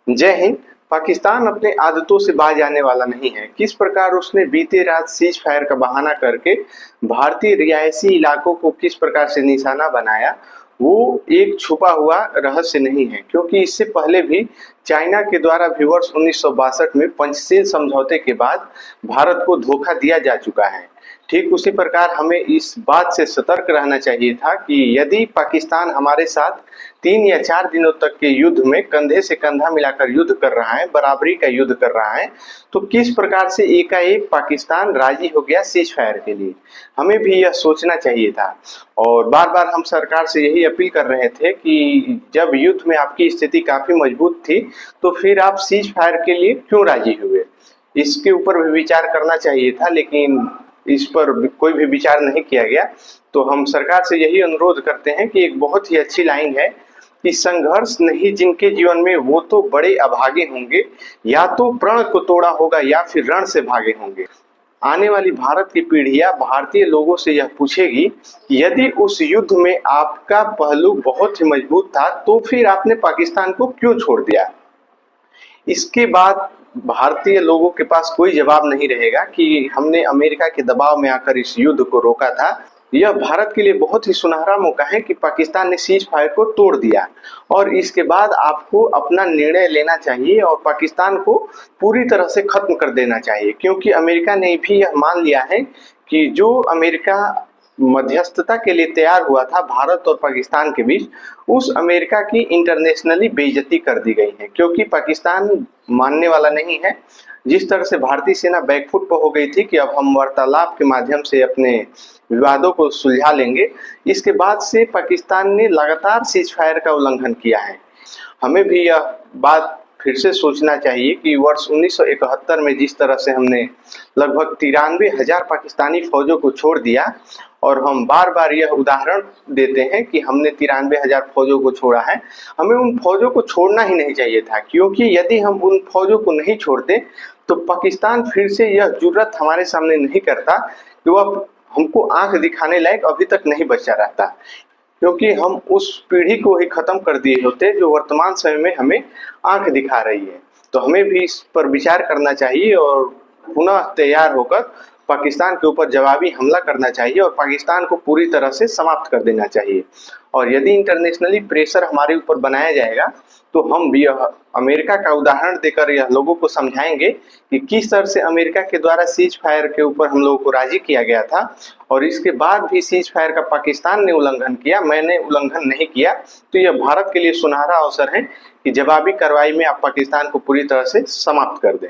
जय हिंद। पाकिस्तान अपने आदतों से बाज आने वाला नहीं है। किस प्रकार उसने बीते रात सीज फायर का बहाना करके भारतीय रिहायशी इलाकों को किस प्रकार से निशाना बनाया, वो एक छुपा हुआ रहस्य नहीं है, क्योंकि इससे पहले भी चाइना के द्वारा भी वर्ष 1962 में पंचशील समझौते के बाद भारत को धोखा दिया जा चुका है। ठीक उसी प्रकार हमें इस बात से सतर्क रहना चाहिए था कि यदि पाकिस्तान हमारे साथ 3 या 4 दिनों तक के युद्ध में कंधे से कंधा मिलाकर युद्ध कर रहा है, बराबरी का युद्ध कर रहा है, तो किस प्रकार से एकाएक पाकिस्तान राजी हो गया सीज फायर के लिए। हमें भी यह सोचना चाहिए था और बार बार हम सरकार से यही अपील कर रहे थे कि जब युद्ध में आपकी स्थिति काफी मजबूत थी, तो फिर आप सीज फायर के लिए क्यों राजी हुए। इसके ऊपर भी विचार करना चाहिए था, लेकिन इस पर कोई भी विचार नहीं किया गया। तो हम सरकार से यही अनुरोध करते हैं कि एक बहुत ही अच्छी लाइन है कि संघर्ष नहीं जिनके जीवन में, वो तो बड़े अभागे होंगे, या तो प्रण को तोड़ा होगा या फिर रण से भागे होंगे। आने वाली भारत की पीढ़ियां भारतीय लोगों से यह पूछेगी कि यदि उस युद्ध में आपका पहलू बहुत ही मजबूत था, तो फिर आपने पाकिस्तान को क्यों छोड़ दिया। इसके बाद भारतीय लोगों के पास कोई जवाब नहीं रहेगा कि हमने अमेरिका के दबाव में आकर इस युद्ध को रोका था। यह भारत के लिए बहुत ही सुनहरा मौका है कि पाकिस्तान ने सीज फायर को तोड़ दिया और इसके बाद आपको अपना निर्णय लेना चाहिए और पाकिस्तान को पूरी तरह से खत्म कर देना चाहिए, क्योंकि अमेरिका ने भी यह मान लिया है कि जो अमेरिका मध्यस्थता के लिए तैयार हुआ था भारत और पाकिस्तान के बीच, उस अमेरिका की इंटरनेशनली बेइज्जती कर दी गई है, क्योंकि पाकिस्तान मानने वाला नहीं है। जिस तरह से भारतीय सेना बैकफुट पर हो गई थी कि अब हम वार्तालाप के माध्यम से अपने विवादों को सुलझा लेंगे, इसके बाद से पाकिस्तान ने लगातार सीज फायर का उल्लंघन किया है। हमें भी यह बात फिर से सोचना चाहिए कि वर्ष 1971 में जिस तरह से हमने लगभग 93,000 पाकिस्तानी फौजों को छोड़ दिया, और हम बार बार यह उदाहरण देते हैं कि हमने 93,000 फौजों को छोड़ा है, हमें उन फौजों को छोड़ना ही नहीं चाहिए था, क्योंकि यदि हम उन फौजों को नहीं छोड़ते तो पाकिस्तान फिर से यह जुर्रत हमारे सामने नहीं करता कि वह हमको आंख दिखाने लायक अभी तक नहीं बचा रहता, क्योंकि हम उस पीढ़ी को ही खत्म कर दिए होते जो वर्तमान समय में हमें आंख दिखा रही है। तो हमें भी इस पर विचार करना चाहिए और पुनः तैयार होकर पाकिस्तान के ऊपर जवाबी हमला करना चाहिए और पाकिस्तान को पूरी तरह से समाप्त कर देना चाहिए। और यदि इंटरनेशनली प्रेशर हमारे ऊपर बनाया जाएगा, तो हम भी यह अमेरिका का उदाहरण देकर यह लोगों को समझाएंगे कि किस तरह से अमेरिका के द्वारा सीज फायर के ऊपर हम लोगों को राजी किया गया था और इसके बाद भी सीज फायर का पाकिस्तान ने उल्लंघन किया, मैंने उल्लंघन नहीं किया। तो यह भारत के लिए सुनहरा अवसर है कि जवाबी कार्रवाई में आप पाकिस्तान को पूरी तरह से समाप्त कर दें।